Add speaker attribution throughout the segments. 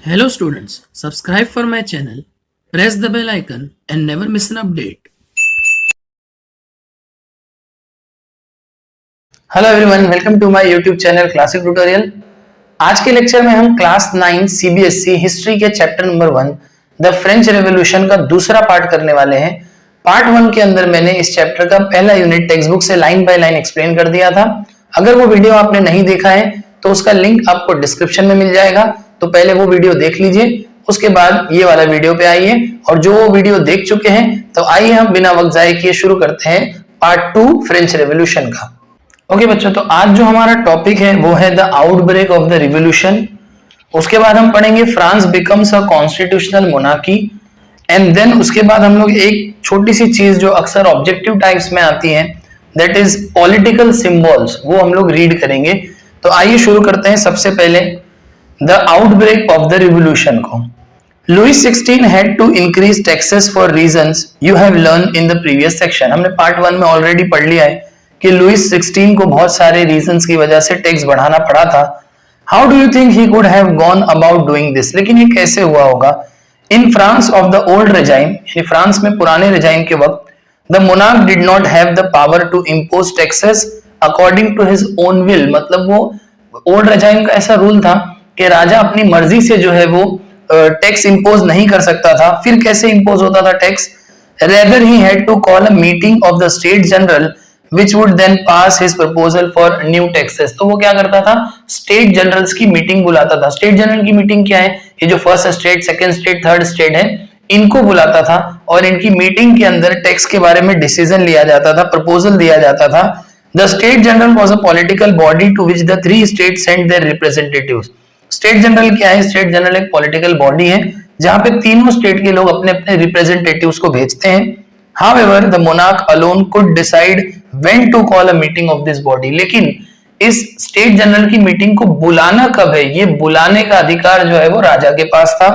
Speaker 1: Hello students, subscribe for my channel, press the bell icon and never miss an update.
Speaker 2: Hello everyone, welcome to my YouTube channel classic tutorial. आज के lecture में हम class 9 CBSE history के chapter number 1 the French revolution का दूसरा part करने वाले हैं। पार्ट 1 के अंदर मैंने इस चैप्टर का पहला यूनिट टेक्स्ट बुक से लाइन बाय लाइन एक्सप्लेन कर दिया था। अगर वो वीडियो आपने नहीं देखा है तो उसका लिंक आपको डिस्क्रिप्शन में मिल जाएगा, तो पहले वो वीडियो देख लीजिए, उसके बाद ये वाला वीडियो पे आइए। और जो वो वीडियो देख चुके हैं तो आइए हम बिना वक्त जाए किए शुरू करते हैं पार्ट 2 फ्रेंच रेवोल्यूशन का। ओके बच्चों, तो आज जो हमारा टॉपिक है वो है the outbreak of the revolution. उसके बाद हम पढ़ेंगे France becomes a constitutional monarchy, and then उसके बाद हम लोग एक छोटी सी चीज जो अक्सर ऑब्जेक्टिव टाइप्स में आती है, दैट इज पॉलिटिकल सिंबल्स, वो हम लोग रीड करेंगे। तो आइए शुरू करते हैं सबसे पहले the outbreak of the revolution को। Louis XVI had to increase taxes for reasons you have learned in the previous section। हमने पार्ट 1 में ऑलरेडी पढ़ लिया है कि लुइस 16 को बहुत सारे रीजंस की वजह से टैक्स बढ़ाना पड़ा था। How do you think he could have gone about doing this, लेकिन ये कैसे हुआ होगा? In France of the old regime, यानी फ्रांस में पुराने रेजाइम के वक्त, the monarch did not have the power to impose taxes according to his own will. मतलब वो ओल्ड रेजाइम का ऐसा रूल था कि राजा अपनी मर्जी से जो है वो टैक्स इंपोज नहीं कर सकता था। फिर कैसे इंपोज होता था tax? rather he had to call a meeting of the state general which would then pass his proposal for new taxes। तो वो क्या करता था? स्टेट जनरल्स की मीटिंग बुलाता था। स्टेट जनरल की मीटिंग क्या है? ये जो first state, second state, third state है, इनको बुलाता था और इनकी मीटिंग के अंदर टैक्स के बारे में डिसीजन लिया जाता था, प्रपोजल दिया जाता था। The state general was a political body to which the three states sent their representatives। State general क्या है? स्टेट जनरल एक पॉलिटिकल बॉडी है जहां पे तीनों स्टेट के लोग अपने अपने रिप्रेजेंटेटिव्स को भेजते हैं। However, the monarch alone could decide when to call a meeting of this body। लेकिन इस स्टेट जनरल की मीटिंग को बुलाना कब है, ये बुलाने का अधिकार जो है वो राजा के पास था।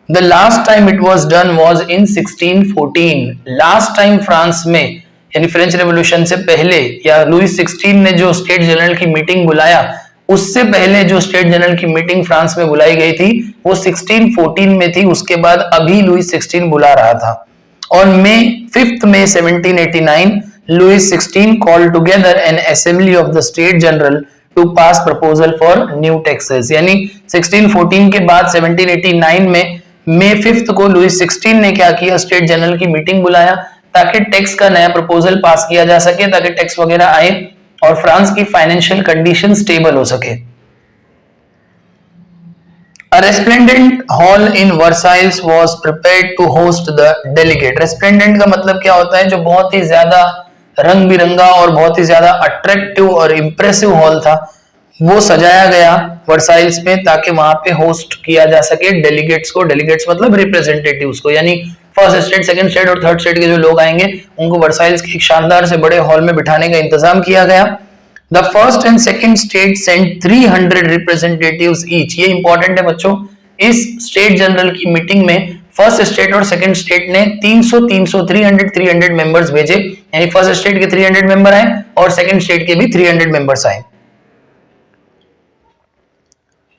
Speaker 2: The last time it was done was in 1614। Last time France में, यानी फ्रेंच रेवोल्यूशन से पहले, या लुइस 16 ने जो स्टेट जनरल की मीटिंग बुलाया, उससे पहले जो स्टेट जनरल की मीटिंग फ्रांस में बुलाई गई थी वो 1614 में थी। उसके बाद अभी लुइस 16 बुला रहा था। और fifth May 1789 Louis 16 called together an assembly of the state general to pass proposal for new taxes. यानी 1614 के बाद 1789 में मई 5 को लुइस 16 ने क्या किया? स्टेट जनरल की मीटिंग बुलाया ताकि टैक्स का नया प्रपोजल पास किया जा सके, ताकि टैक्स वगैरह आए और फ्रांस की फाइनेंशियल कंडीशन स्टेबल हो सके। A resplendent hall in Versailles was prepared to host the delegate। resplendent का मतलब क्या होता है? जो बहुत ही ज्यादा रंग बिरंगा और बहुत ही ज्यादा अट्रैक्टिव और इंप्रेसिव हॉल था, वो सजाया गया वर्साइल्स में ताकि वहां पे होस्ट किया जा सके डेलीगेट्स को। डेलीगेट्स मतलब रिप्रेजेंटेटिव्स को, यानी फर्स्ट स्टेट, सेकंड स्टेट और थर्ड स्टेट के जो लोग आएंगे उनको वर्साइल्स के एक शानदार से बड़े हॉल में बिठाने का इंतजाम किया गया। The first and second state sent 300 representatives each। ये इंपॉर्टेंट है बच्चों। इस स्टेट जनरल की मीटिंग में फर्स्ट स्टेट और सेकंड स्टेट ने 300 मेंबर्स भेजे, यानी फर्स्ट स्टेट के 300 मेंबर आए और सेकंड स्टेट के भी 300 मेंबर्स आए।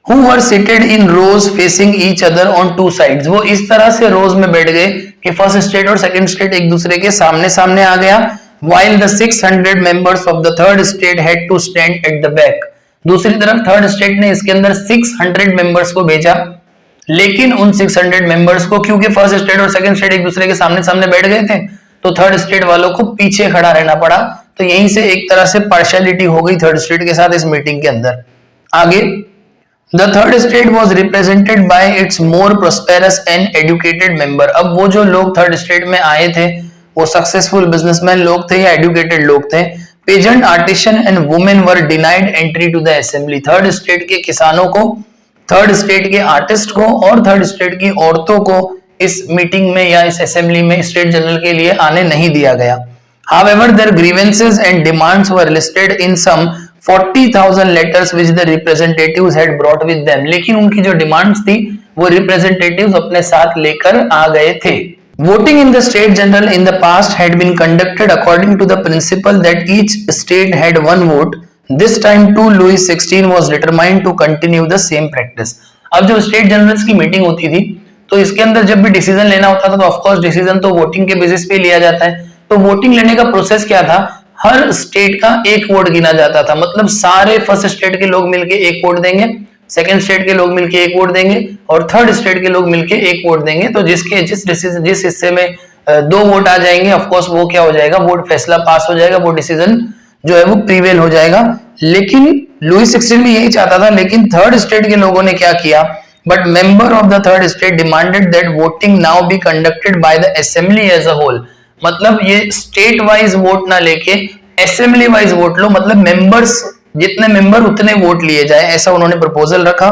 Speaker 2: Who were seated in rows facing each other on two sides। वो इस तरह से रोज में बैठ गए कि फर्स्ट स्टेट और सेकंड स्टेट एक दूसरे के सामने सामने आ गया। While the 600 members of the third state had to stand at the back। दूसरी तरफ थर्ड स्टेट ने इसके अंदर 600 मेंबर्स को भेजा, लेकिन उन 600 मेंबर्स को, क्योंकि फर्स्ट स्टेट और सेकंड स्टेट एक दूसरे के सामने सामने बैठ गए थे, तो थर्ड स्टेट वालों को पीछे खड़ा रहना पड़ा। तो यहीं से एक तरह से पार्शियलिटी हो गई थर्ड स्टेट के साथ इस मीटिंग के अंदर। आगे, The third state was represented by its more prosperous and educated member। अब वो जो लोग थर्ड स्टेट में आए थे वो सक्सेसफुल बिजनेसमैन लोग थे या एजुकेटेड लोग थे। Peasant, artisan and women were denied entry to the assembly. Third state के किसानों को, थर्ड स्टेट के आर्टिस्ट को और थर्ड स्टेट की औरतों को इस मीटिंग में या इस असेंबली में स्टेट जनरल के लिए आने नहीं दिया गया। However, their grievances and demands were listed in some 40,000 letters which the representatives had brought with them। लेकिन उनकी जो डिमांड्स थी वो रिप्रेजेंटेटिव्स अपने साथ लेकर आ गए थे। Voting in the state general in the past had been conducted according to the principle that each state had one vote। This time too Louis XVI was determined to continue the same practice। अब जब state generals की meeting होती थी तो इसके अंदर जब भी डिसीजन लेना होता था तो ऑफकोर्स डिसीजन तो वोटिंग के बेसिस पे लिया जाता है। तो वोटिंग लेने का प्रोसेस क्या था, हर स्टेट का एक वोट गिना जाता था, मतलब सारे फर्स्ट स्टेट के लोग मिलके एक वोट देंगे, सेकंड स्टेट के लोग मिलके एक वोट देंगे और थर्ड स्टेट के लोग मिलके एक वोट देंगे। तो जिस हिस्से में दो वोट आ जाएंगे ऑफकोर्स वो क्या हो जाएगा, वोट फैसला पास हो जाएगा, वो डिसीजन जो है वो प्रीवेल हो जाएगा। लेकिन लुई 16 भी यही चाहता था, लेकिन थर्ड स्टेट के लोगों ने क्या किया, but member of the third state demanded that voting now be conducted by the assembly as a whole. मतलब ये स्टेट वाइज वोट ना लेके असेंबली वाइज वोट लो, मतलब मेंबर्स जितने मेंबर उतने वोट लिए जाए, ऐसा उन्होंने प्रपोजल रखा।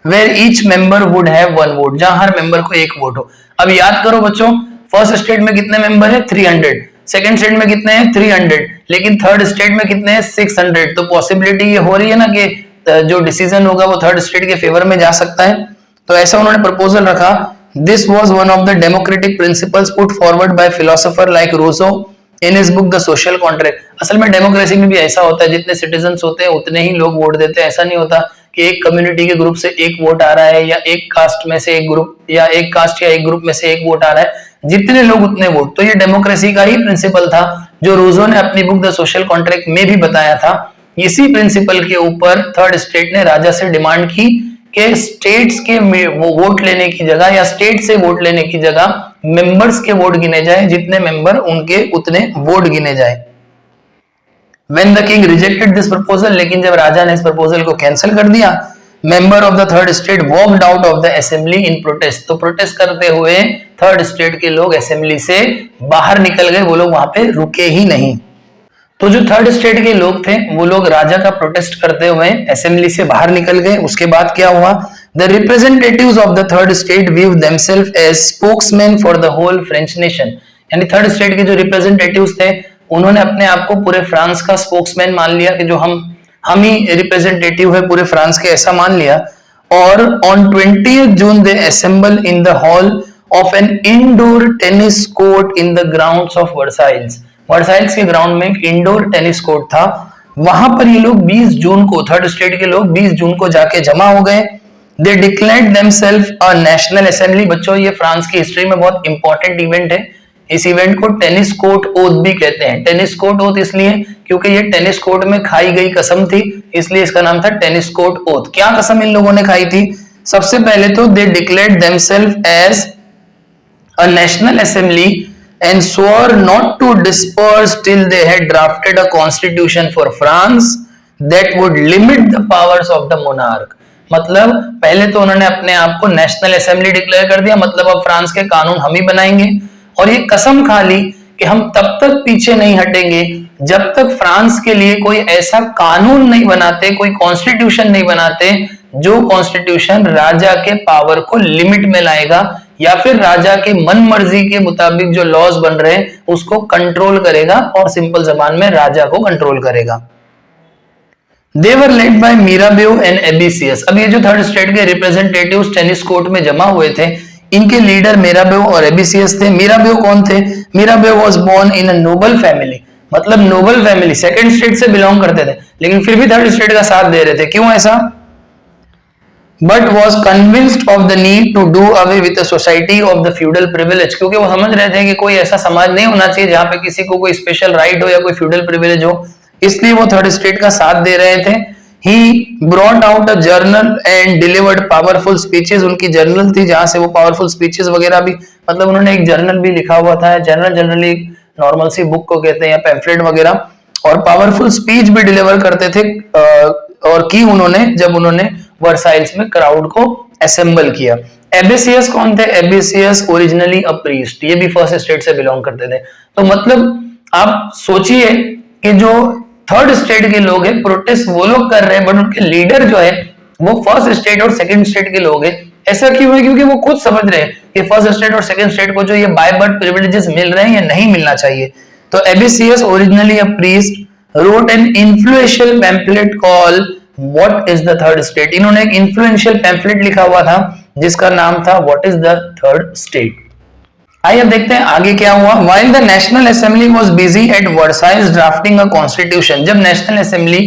Speaker 2: Where each member would have one vote, जहां हर मेंबर को एक वोट हो। अब याद करो बच्चों, फर्स्ट स्टेट में कितने मेंबर है 300, सेकंड स्टेट में कितने हैं 300, लेकिन थर्ड स्टेट में कितने हैं 600। तो पॉसिबिलिटी ये हो रही है ना कि जो डिसीजन होगा वो थर्ड स्टेट के फेवर में जा सकता है। तो ऐसा उन्होंने प्रपोजल रखा। This was one of the democratic principles put forward by philosopher like Rousseau in his book the social contract. असल में डेमोक्रेसी में भी ऐसा होता है, जितने सिटीजन्स होते हैं उतने ही लोग वोट देते हैं। ऐसा नहीं होता कि एक कम्युनिटी के ग्रुप से एक वोट आ रहा है या एक कास्ट में से एक ग्रुप या एक कास्ट या एक ग्रुप में से एक वोट आ रहा है, जितने लोग उतने वोट। तो ये डेमोक्रेसी का ही प्रिंसिपल था जो रूसो ने अपनी बुक द सोशल कॉन्ट्रैक्ट में भी बताया था। इसी प्रिंसिपल के ऊपर थर्ड स्टेट ने राजा से डिमांड की कि स्टेट्स के वोट लेने की जगह या स्टेट से वोट लेने की जगह मेंबर्स के वोट गिने जाए, जितने मेंबर उनके उतने वोट गिने जाए। When the king rejected this proposal, लेकिन जब राजा ने इस प्रपोजल को कैंसिल कर दिया, member of the third state walked out of the assembly in protest. तो प्रोटेस्ट करते हुए थर्ड स्टेट के लोग असेंबली से बाहर निकल गए, वो लोग वहां पे रुके ही नहीं। तो जो थर्ड स्टेट के लोग थे वो लोग राजा का प्रोटेस्ट करते हुए असेंबली से बाहर निकल गए। उसके बाद क्या हुआ, the representatives of the third state view themselves as spokesman for the whole French nation. यानी थर्ड स्टेट के जो रिप्रेजेंटेटिव्स थे उन्होंने अपने आप को पूरे फ्रांस का स्पोक्समैन मान लिया कि जो हम ही रिप्रेजेंटेटिव है पूरे फ्रांस के, ऐसा मान लिया। और on 20 June they assemble in the hall of an indoor tennis court in the grounds of Versailles. Versailles के ग्राउंड में एक इंडोर टेनिस कोर्ट था, वहां पर ये लोग 20 जून को, थर्ड स्टेट के लोग 20 जून को जाके जमा हो गए। They declared themselves a national assembly. बच्चों ये फ्रांस की हिस्ट्री में बहुत इंपॉर्टेंट इवेंट है। इस इवेंट को टेनिस कोर्ट ओथ भी कहते हैं। टेनिस कोर्ट ओथ इसलिए क्योंकि ये टेनिस कोर्ट में खाई गई कसम थी, इसलिए इसका नाम था टेनिस कोर्ट ओथ। क्या कसम इन लोगों ने खाई थी, सबसे पहले तो they declared themselves as a national assembly and swore not to disperse till they had drafted a constitution for France that would limit the powers of the monarch। मतलब पहले तो उन्होंने अपने आप को नेशनल असेंबली डिक्लेयर कर दिया, मतलब अब फ्रांस के कानून हम ही बनाएंगे, और ये कसम खा ली कि हम तब तक पीछे नहीं हटेंगे जब तक फ्रांस के लिए कोई ऐसा कानून नहीं बनाते, कोई कॉन्स्टिट्यूशन नहीं बनाते जो कॉन्स्टिट्यूशन राजा के पावर को लिमिट में लाएगा या फिर राजा के मन मर्जी के मुताबिक जो लॉज बन रहे हैं उसको कंट्रोल करेगा, और सिंपल जबान में राजा को कंट्रोल करेगा। They were led by Mirabeau and Abesius। अब ये जो थर्ड स्टेट के रिप्रेजेंटेटिव्स टेनिस कोर्ट में जमा हुए थे, इनके लीडर मिराबेओ और एबिसियस थे। मिराबेओ कौन थे, Mirabeau was born in a noble family, मतलब नोबल फैमिली, सेकंड स्टेट से बिलोंग करते थे, लेकिन फिर भी थर्ड स्टेट का साथ दे रहे थे। क्यों ऐसा, but was convinced of the need to do away with the society of the feudal privilege। क्योंकि वो समझ रहे थे कि कोई ऐसा समाज नहीं होना चाहिए जहां पे किसी को कोई स्पेशल राइट हो या कोई फ्यूडल प्रिविलेज हो, इसलिए वो थर्ड स्टेट का साथ दे रहे थे। He brought out a journal and delivered powerful speeches। उनकी जर्नल थी जहां से वो पावरफुल स्पीचेस वगैरह भी, मतलब उन्होंने एक जर्नल भी लिखा हुआ था। जर्नल जनरली नॉर्मल सी बुक को कहते हैं या पैम्फलेट वगैरह, और पावरफुल स्पीच भी डिलीवर करते थे। और की उन्होंने जब उन्होंने वर्साइल्स में क्राउड को असेंबल किया। एबेसियस कौन थे, एबेसियस ओरिजिनली अ प्रीस्ट, ये भी फर्स्ट स्टेट से बिलोंग करते थे। तो मतलब आप सोचिए कि जो थर्ड स्टेट के लोग हैं प्रोटेस्ट वो लोग कर रहे हैं, बट उनके लीडर जो है वो फर्स्ट स्टेट और सेकंड स्टेट के लोग हैं। ऐसा क्यों है, क्योंकि वो खुद समझ रहे हैं कि फर्स्ट स्टेट और सेकंड स्टेट को जो ये बाय बर्थ प्रिविलेजेस मिल रहे हैं ये नहीं मिलना चाहिए। तो Abbe Sieyes originally a priest wrote an influential pamphlet called What is the Third State। इन्होंने एक influential pamphlet लिखा हुआ था जिसका नाम था What is the Third State। आइए अब देखते हैं आगे क्या हुआ। While the National Assembly was busy at Versailles drafting a constitution, जब नेशनल असेंबली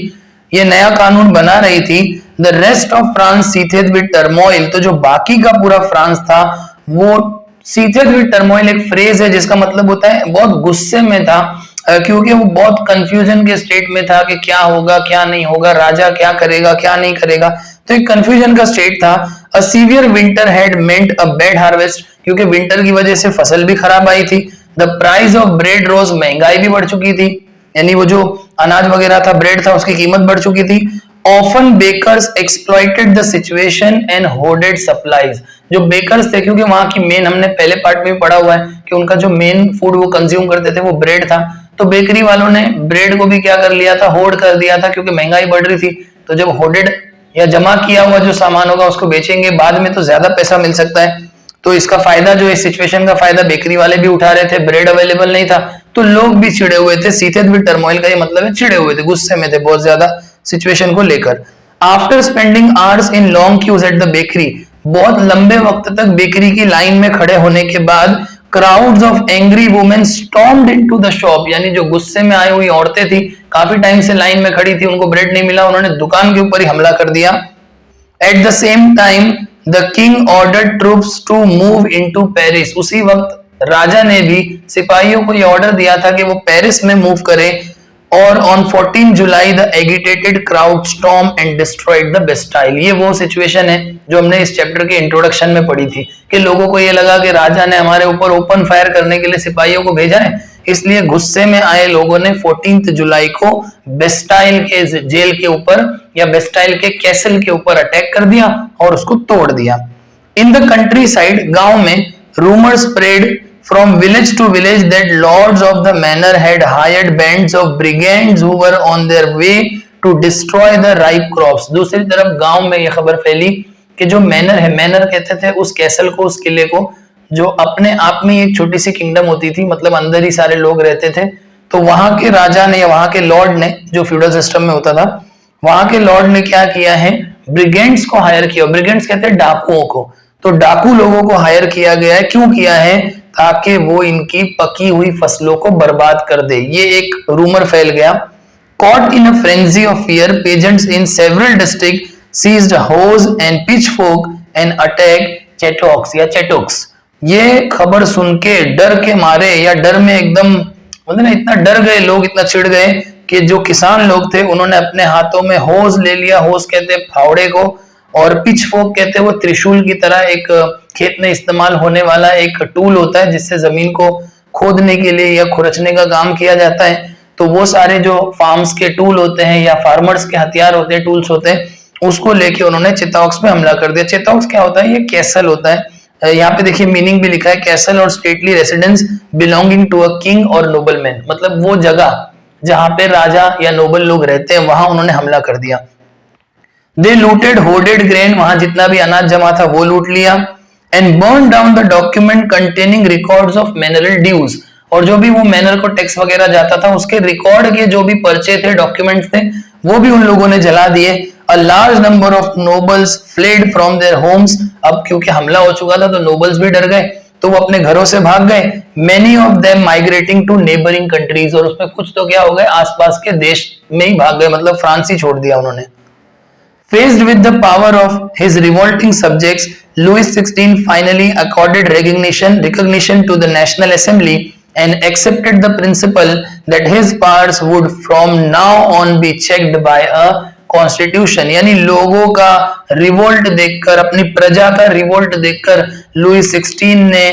Speaker 2: ये नया कानून बना रही थी, the rest of France sheathed with turmoil, तो जो बाकी का पूरा फ्रांस था वो सीथेड विद टर्मोइल एक फ्रेज है जिसका मतलब होता है बहुत गुस्से में था, क्योंकि वो बहुत कंफ्यूजन के स्टेट में था कि क्या होगा क्या नहीं होगा, राजा क्या करेगा क्या नहीं करेगा, तो एक कंफ्यूजन का स्टेट था। A severe winter had meant a bad harvest, क्योंकि विंटर की वजह से फसल भी खराब आई थी। द प्राइस ऑफ ब्रेड रोज, महंगाई भी बढ़ चुकी थी, यानी वो जो अनाज वगैरह था, ब्रेड था, उसकी कीमत बढ़ चुकी थी। Often bakers exploited the situation and hoarded supplies, जो बेकर्स थे, क्योंकि वहां की मेन, हमने पहले पार्ट में भी पढ़ा हुआ है कि उनका जो मेन फूड वो कंज्यूम करते थे वो ब्रेड था, तो बेकरी वालों ने ब्रेड को भी क्या कर लिया था, होर्ड कर दिया था, क्योंकि महंगाई बढ़ रही थी। तो जब होर्डेड या जमा किया हुआ जो सामान होगा उसको बेचेंगे, बाद में तो ज्यादा पैसा मिल सकता है, तो इसका फायदा, जो इस सिचुएशन का फायदा बेकरी वाले भी उठा रहे थे, ब्रेड अवेलेबल नहीं था, तो लोग भी चिड़े हुए थे। सीथेड विद टर्मोइल का ये मतलब है चिड़े हुए थे, गुस्से में थे बहुत ज्यादा सिचुएशन को लेकर। After spending hours in long queues at the bakery, बहुत लंबे वक्त तक बेकरी की लाइन में खड़े होने के बाद crowds of angry women stormed into the shop, यानी जो गुस्से में आई हुई औरतें थी, काफी टाइम से लाइन में खड़ी थी, उनको ब्रेड नहीं मिला, उन्होंने दुकान के ऊपर ही हमला कर दिया। At the same time the king ordered troops to move into Paris, उसी वक्त राजा ने भी सिपाहियों को यह ऑर्डर दिया था कि वो पेरिस में मूव करें, और on 14 July the agitated crowd storm and destroyed the Bastille. ये वो सिचुएशन है जो हमने इस चैप्टर के इंट्रोडक्शन में पढ़ी थी कि लोगों को ये लगा कि राजा ने हमारे ऊपर ओपन फायर करने के लिए सिपाहियों को भेजा है, इसलिए गुस्से में आए लोगों ने 14 जुलाई को बेस्टाइल के जेल के ऊपर या बेस्टाइल के कैसल के ऊपर अटैक कर दिया और उसको तोड़ दिया। इन द कंट्री साइड, गांव में, rumour spread from village to village that lords of the manor had hired bands of brigands who were on their way to destroy the ripe crops। दूसरी तरफ गांव में यह खबर फैली कि जो मैनर है, मैनर कहते थे उस कैसल को, उस किले को, जो अपने आप में एक छोटी सी किंगडम होती थी, मतलब अंदर ही सारे लोग रहते थे, तो वहां के राजा ने या वहां के लॉर्ड ने, जो फ्यूडल सिस्टम में होता था, वहां के लॉर्ड ने क्या किया है, ब्रिगेंड्स को हायर किया। ब्रिगेंड्स कहते हैं डाकुओं को, तो डाकू लोगों को हायर किया गया है। क्यों किया है? ताकि वो इनकी पकी हुई फसलों को बर्बाद कर दे। ये एक रूमर फैल गया। Caught in a frenzy of fear, peasants in several districts seized hoes and pitchfork and attacked chetoks या चेटोक्स। ये खबर सुन के डर के मारे या डर में एकदम, मतलब ना, इतना डर गए लोग, इतना चिढ़ गए कि जो किसान लोग थे उन्होंने अपने हाथों में होज ले लिया। होज कहते हैं फावड़े को, और पिचफोक कहते हैं वो त्रिशूल की तरह एक खेत में इस्तेमाल होने वाला एक टूल होता है जिससे जमीन को खोदने के लिए या खुरचने का काम किया जाता है। तो वो सारे जो फार्म्स के टूल होते हैं या फार्मर्स के हथियार होते हैं, टूल्स होते हैं, उसको लेके उन्होंने चिताओक्स पे हमला कर दिया। चिताओक्स क्या होता है? ये कैसल होता है। यहाँ पे देखिए मीनिंग भी लिखा है, castle or stately residence belonging to a king or nobleman, मतलब वो जगह जहां पे राजा या नोबल लोग रहते हैं वहां उन्होंने हमला कर दिया। दे लूटेड होर्डेड ग्रेन, वहां जितना भी अनाज जमा था वो लूट लिया। And burn down the document containing records of manorial dues, और जो भी वो मैनर को टैक्स वगैरह जाता था उसके रिकॉर्ड के जो भी पर्चे थे, डॉक्यूमेंट्स थे, वो भी उन लोगों ने जला दिए। A large number of nobles fled from their homes, अब क्योंकि हमला हो चुका था तो नोबल्स भी डर गए, तो वो अपने घरों से भाग गए। Many of them migrating to neighbouring countries, और उसमें कुछ तो क्या हो गए, आसपास के देश में ही भाग गए, मतलब फ्रांस ही छोड़ दिया उन्होंने। Faced with the power of his revolting subjects, Louis XVI finally accorded recognition to the National Assembly and accepted the principle that his powers would from now on be checked by a constitution। यानी लोगों का revolt देखकर, अपनी प्रजा का revolt देखकर Louis 16 ने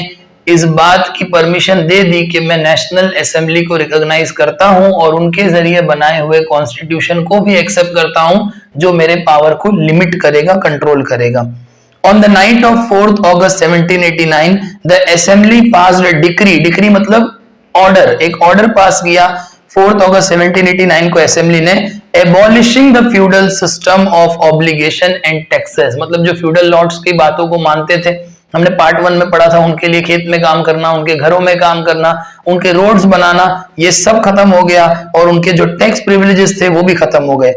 Speaker 2: इस बात की परमिशन दे दी कि मैं नेशनल असेंबली को रिकॉग्नाइज करता हूं और उनके जरिए बनाए हुए कॉन्स्टिट्यूशन को भी एक्सेप्ट करता हूं जो मेरे पावर को लिमिट करेगा, कंट्रोल करेगा। On the night of 4 August 1789 the assembly passed a decree, decree मतलब ऑर्डर, एक ऑर्डर पास किया 4 अगस्त 1789 को असेंबली ने, abolishing the feudal system of obligation and taxes, मतलब जो फ्यूडल लॉर्ड्स की बातों को मानते थे, हमने पार्ट 1 में पढ़ा था, उनके लिए खेत में काम करना, उनके घरों में काम करना, उनके रोड्स बनाना, ये सब खत्म हो गया, और उनके जो टैक्स प्रिविलेजेस थे वो भी खत्म हो गए।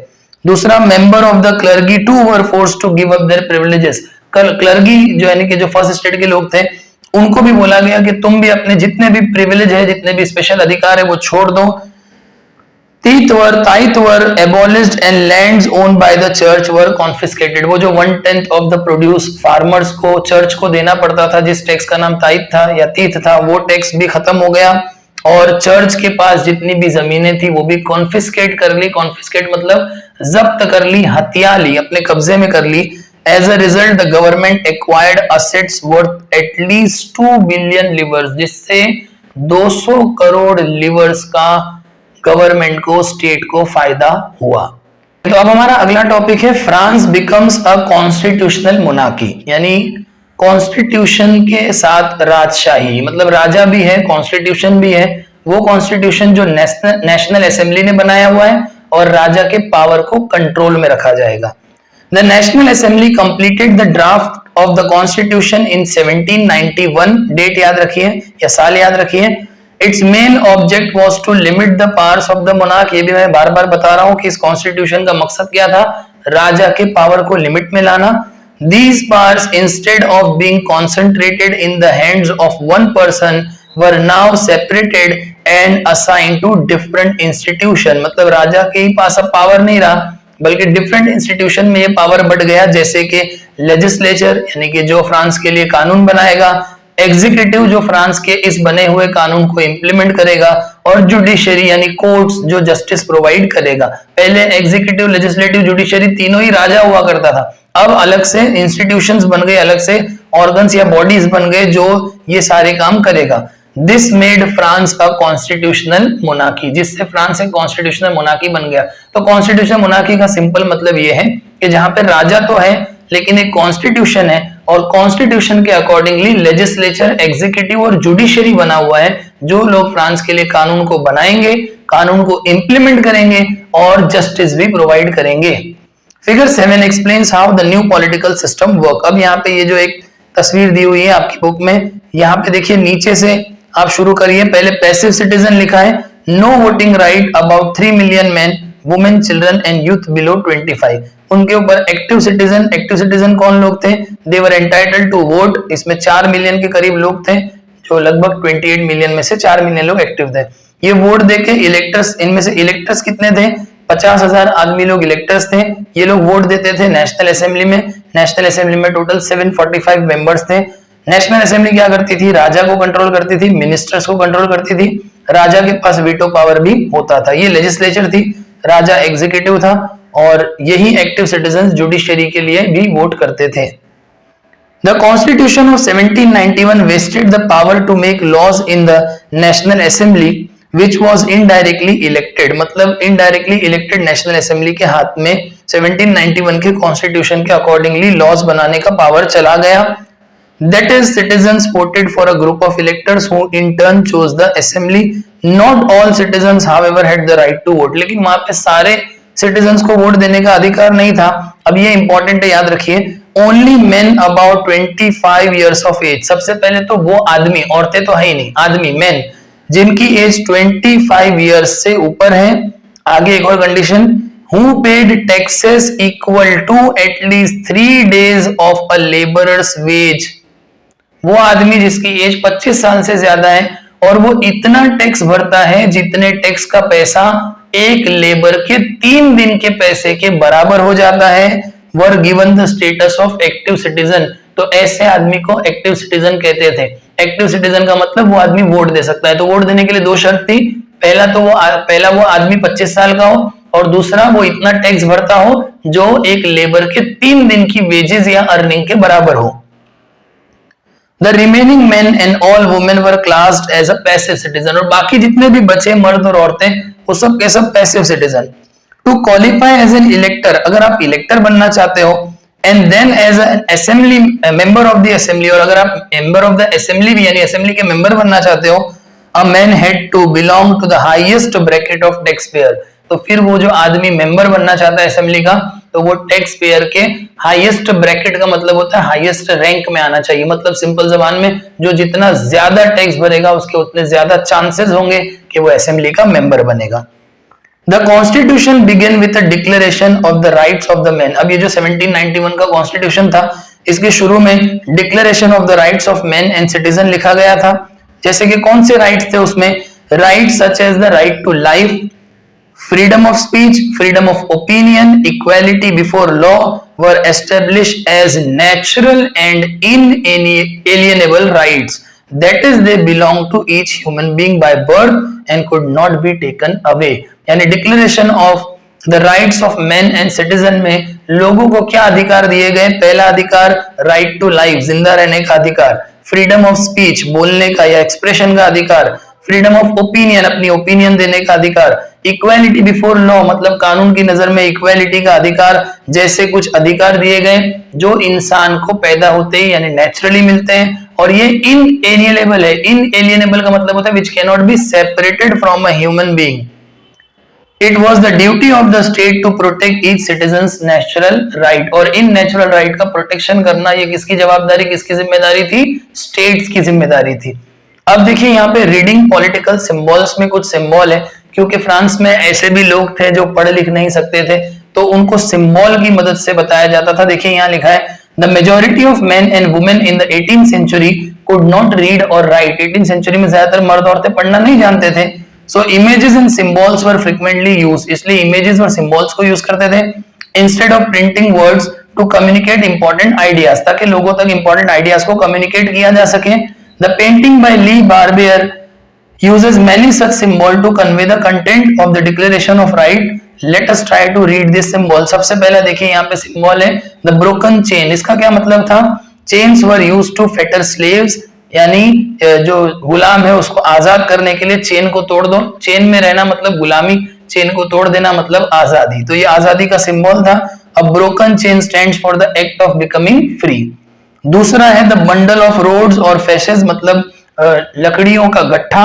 Speaker 2: दूसरा, member of the clergy too were forced to give up their privileges, clergy जो यानी कि जो फर्स्ट स्टेट के लोग थे उनको भी बोला गया कि तुम भी अपने जितने भी प्रिविलेज है, जितने भी स्पेशल अधिकार है वो छोड़ दो। tithe were abolished and lands owned by the church were confiscated. वो जो 1/10 of the produce farmers को चर्च को देना पड़ता था, जिस टैक्स का नाम ताइथ था या तीथ था, वो टैक्स भी खत्म हो गया और चर्च के पास जितनी भी जमीनें थी वो भी कॉन्फिस्केट कर ली. कॉन्फिस्केट मतलब जब्त कर ली, हत्या ली, अपने कब्जे में कर ली. As a result, the government acquired assets worth at least 2 billion livers, जिससे 200 करोड़ लिवर्स का गवर्नमेंट को, स्टेट को फायदा हुआ. तो अब हमारा अगला टॉपिक है France becomes a constitutional monarchy, यानी कॉन्स्टिट्यूशन के साथ राजशाही, मतलब राजा भी है, कॉन्स्टिट्यूशन भी है. वो कॉन्स्टिट्यूशन जो नेशनल असेंबली ने बनाया हुआ है और राजा के पावर को कंट्रोल में रखा जाएगा. The National Assembly completed the draft of the Constitution in 1791. Date याद रखिए या साल याद रखिए. Its main object was to limit the powers of the monarch. ये भी मैं बार बार बता रहा हूँ कि इस कॉन्स्टिट्यूशन का मकसद क्या था, राजा के पावर को लिमिट में लाना. These powers, instead of being concentrated in the hands of one person, were now separated and assigned to different institution. मतलब राजा के ही पास अब पावर नहीं रहा बल्कि डिफरेंट इंस्टीट्यूशन में ये पावर बढ़ गया, जैसे कि लेजिस्लेचर यानी कि जो फ्रांस के लिए कानून बनाएगा, एग्जीक्यूटिव जो फ्रांस के इस बने हुए कानून को इंप्लीमेंट करेगा, और जुडिशरी यानी कोर्ट्स जो जस्टिस प्रोवाइड करेगा. पहले एग्जीक्यूटिव, लेजिस्लेटिव, जुडिशरी तीनों ही राजा हुआ करता था. अब अलग से इंस्टीट्यूशंस बन गए, अलग से ऑर्गन्स या बॉडीज बन गए जो ये सारे काम करेगा. This made France a constitutional monarchy, जिससे फ्रांस एक कॉन्स्टिट्यूशनल मोनार्की बन गया. तो कॉन्स्टिट्यूशनल मोनार्की का सिंपल मतलब ये है कि जहां पे राजा तो है लेकिन एक कॉन्स्टिट्यूशन है और कॉन्स्टिट्यूशन के अकॉर्डिंगली लेजिस्लेचर, एग्जीक्यूटिव और जुडिशरी बना हुआ है, जो लोग फ्रांस के लिए कानून को बनाएंगे, कानून को इंप्लीमेंट करेंगे और जस्टिस भी प्रोवाइड करेंगे. Figure 7 explains how the new political system work. अब यहाँ पे ये जो एक तस्वीर दी हुई है आपकी बुक में, यहाँ पे देखिए नीचे से आप शुरू करिए. पहले पैसिव सिटीजन लिखा है, no voting right about 3 million man, women, children and youth below 25. उनके ऊपर एक्टिव सिटीजन. एक्टिव सिटीजन कौन लोग थे? दे वर एंटाइटल्ड टू वोट. इसमें 4 मिलियन के करीब लोग थे, जो लगभग 28 मिलियन में से 4 मिलियन लोग एक्टिव थे. ये वोट देके इलेक्टर्स, इनमें से इलेक्टर्स कितने थे? 50,000 आदमी लोग इलेक्टर्स थे. ये लोग वोट देते थे नेशनल असेंबली में. नेशनल असेंबली में टोटल 745 मेंबर्स थे. नेशनल असेंबली क्या करती थी? राजा को कंट्रोल करती थी, मिनिस्टर्स को कंट्रोल करती थी. राजा के पास वीटो पावर भी होता था. ये लेजिस्लेचर थी, राजा एग्जीक्यूटिव था और यही एक्टिव सिटीजन जुडिशरी के लिए भी वोट करते थे. The Constitution of 1791 vested the power to make laws in the National Assembly, which was indirectly elected. मतलब indirectly elected नेशनल असेंबली के हाथ में 1791 के कॉन्स्टिट्यूशन के अकॉर्डिंगली लॉज बनाने का पावर चला गया. That is, citizens voted for a group of electors who in turn chose the assembly. Not all citizens, however, had the right to vote. लेकिन वहां पे सारे citizens को वोट देने का अधिकार नहीं था. अब ये इंपॉर्टेंट है, याद रखिए. Only men about 25 years of age. सबसे पहले तो वो आदमी, औरतें तो है ही नहीं, आदमी, men, जिनकी एज 25 years से ऊपर है. आगे एक और condition, who paid taxes equal to at least 3 days of a laborer's wage. वो आदमी जिसकी एज 25 साल से ज्यादा है और वो इतना टैक्स भरता है जितने टैक्स का पैसा एक लेबर के 3 दिन के पैसे के बराबर हो जाता है, were given the status of active citizen. तो ऐसे आदमी को एक्टिव सिटीजन कहते थे. एक्टिव सिटीजन का मतलब वो आदमी वोट दे सकता है. तो वोट देने के लिए 2 शर्त थी. पहला वो आदमी 25 साल का हो और दूसरा वो इतना टैक्स भरता हो जो एक लेबर के 3 दिन की वेजेस या अर्निंग के बराबर हो. The remaining men and all women were classed as a passive citizen. और बाकी जितने भी बचे मर्द और औरतें वो सब के सब passive citizen. To qualify as an elector, अगर आप इलेक्टर बनना चाहते हो, and then as an assembly member of the assembly, और अगर आप member of the assembly भी यानी assembly के member बनना चाहते हो, a man had to belong to the highest bracket of taxpayer. तो फिर वो जो आदमी मेंबर बनना चाहता है असेंबली का, तो वो टैक्स पेयर के हाईएस्ट ब्रैकेट का मतलब होता है हाईएस्ट रैंक में आना चाहिए. मतलब सिंपल जबान में जो जितना ज्यादा टैक्स भरेगा उसके उतने ज्यादा चांसेस होंगे कि वो असेंबली का मेंबर बनेगा. The constitution begin with a declaration of the rights of the man. अब ये जो 1791 का कॉन्स्टिट्यूशन था, इसके शुरू में declaration of the rights of man and citizen लिखा गया था. जैसे कि कौन से राइट्स थे उसमें? Right such as the right to life, freedom of speech, freedom of opinion, equality before law were established as natural and inalienable rights. That is, they belong to each human being by birth and could not be taken away. यानी declaration of the rights of man and citizen में लोगों को क्या अधिकार दिए गए? पहला अधिकार राइट टू लाइफ, जिंदा रहने का अधिकार, फ्रीडम ऑफ स्पीच, बोलने का या एक्सप्रेशन का अधिकार, फ्रीडम ऑफ ओपिनियन, अपनी ओपिनियन देने का अधिकार, इक्वालिटी बिफोर लॉ मतलब कानून की नजर में इक्वालिटी का अधिकार, जैसे कुछ अधिकार दिए गए जो इंसान को पैदा होते ही यानी नेचुरली मिलते हैं, और ये इनएलिएनेबल है। इनएलिएनेबल का मतलब होता है which can not be separated from a human being. It was the duty of the state to protect each citizens natural right, और इन नेचुरल राइट का प्रोटेक्शन करना ये किसकी जवाबदारी, किसकी जिम्मेदारी थी? स्टेट्स की जिम्मेदारी थी। अब देखिए यहाँ पे रीडिंग पॉलिटिकल सिंबल्स में कुछ सिंबल है, क्योंकि फ्रांस में ऐसे भी लोग थे जो पढ़ लिख नहीं सकते थे, तो उनको सिंबल की मदद से बताया जाता था। देखिए यहाँ लिखा है the majority of main and women in the 18th century could not read or write। 18th century में ज्यादातर मर्द औरतें पढ़ना नहीं जानते थे, so images and symbols were frequently use, इसलिए इमेजेस और सिंबल्स को यूज करते थे instead of printing words to communicate important ideas, ताकि लोगों तक इंपॉर्टेंट आइडियाज को कम्युनिकेट किया जा सके। The painting by Le Barbier uses many such symbol to convey the content of the declaration of right. Let us try to read this symbol। सबसे पहले देखिए यहाँ पे सिंबल है the broken chain। इसका क्या मतलब था? chains were used to fetter slaves, यानी जो गुलाम है उसको आजाद करने के लिए चेन को तोड़ दो। चेन में रहना मतलब गुलामी, चेन को तोड़ देना मतलब आजादी, तो ये आजादी का सिंबल था। A broken chain stands for the act of becoming free। दूसरा है the bundle of rods और fasces मतलब लकड़ियों का गट्ठा।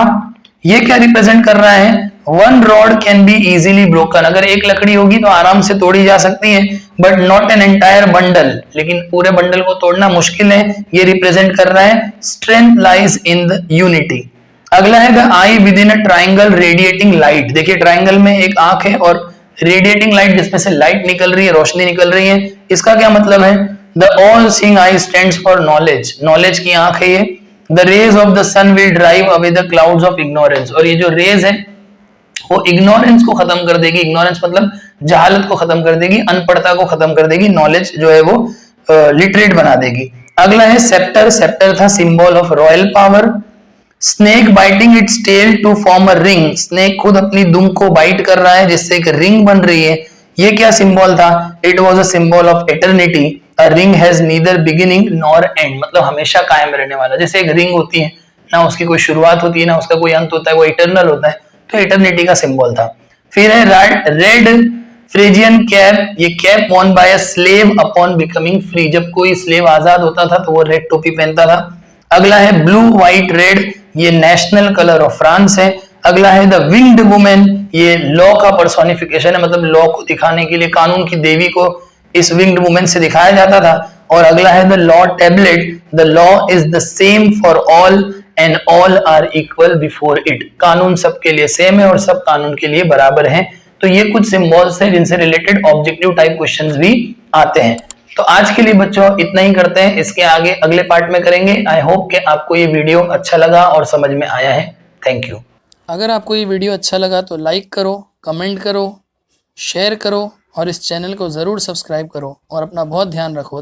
Speaker 2: ये क्या रिप्रेजेंट कर रहा है? One rod can be easily broken, अगर एक लकड़ी होगी तो आराम से तोड़ी जा सकती है, but not an entire bundle, लेकिन पूरे बंडल को तोड़ना मुश्किल है। ये रिप्रेजेंट कर रहा है strength lies in the unity. अगला है the I with in a triangle radiating light. देखिए ट्राइंगल में एक आंख है और रेडिएटिंग लाइट जिसमें से लाइट निकल रही है, रोशनी निकल रही है। इसका क्या मतलब है? The all seeing I stands for knowledge, knowledge की आंख है ये। The rays of the sun will drive away the clouds of ignorance, और ये जो रेज है वो इग्नोरेंस को खत्म कर देगी। इग्नोरेंस मतलब जहालत को खत्म कर देगी, अनपढ़ता को खत्म कर देगी, नॉलेज जो है वो लिटरेट बना देगी। अगला है सेप्टर। सेप्टर था symbol of royal power. Snake biting its tail to form a ring, snake खुद अपनी दुम को बाइट कर रहा है जिससे एक रिंग बन रही है। ये क्या सिंबल था? It was a symbol of eternity. A ring has neither beginning nor end, मतलब हमेशा कायम रहने वाला। जैसे एक रिंग होती है ना, उसकी कोई शुरुआत होती है ना उसका कोई अंत होता है, वो इटर्नल होता है, तो इटर्निटी का सिंबल था। फिर है रेड फ्रेजियन कैप। ये cap worn by a slave upon becoming free, जब कोई स्लेव आजाद होता था तो वो रेड टोपी पहनता था। अगला है ब्लू व्हाइट रेड, ये नेशनल कलर ऑफ फ्रांस है। अगला है द विंग्ड वुमेन, ये लॉ का पर्सोनिफिकेशन है, मतलब लॉ को दिखाने के लिए कानून की देवी को इस विंग्ड वुमेन से दिखाया जाता था। और अगला है the law tablet, the law is the same for all and all are equal before it, कानून सबके लिए सेम है और सब कानून के लिए बराबर हैं। तो ये कुछ सिंबल्स हैं जिनसे रिलेटेड ऑब्जेक्टिव टाइप क्वेश्चंस भी आते हैं। तो आज के लिए बच्चों इतना ही करते हैं, इसके आगे अगले पार्ट में करेंगे। आई होप कि आपको ये वीडियो अच्छा लगा और समझ में आया है। Thank you.
Speaker 1: अगर आपको ये वीडियो अच्छा लगा तो लाइक करो, कमेंट करो, शेयर करो और इस चैनल को ज़रूर सब्सक्राइब करो और अपना बहुत ध्यान रखो।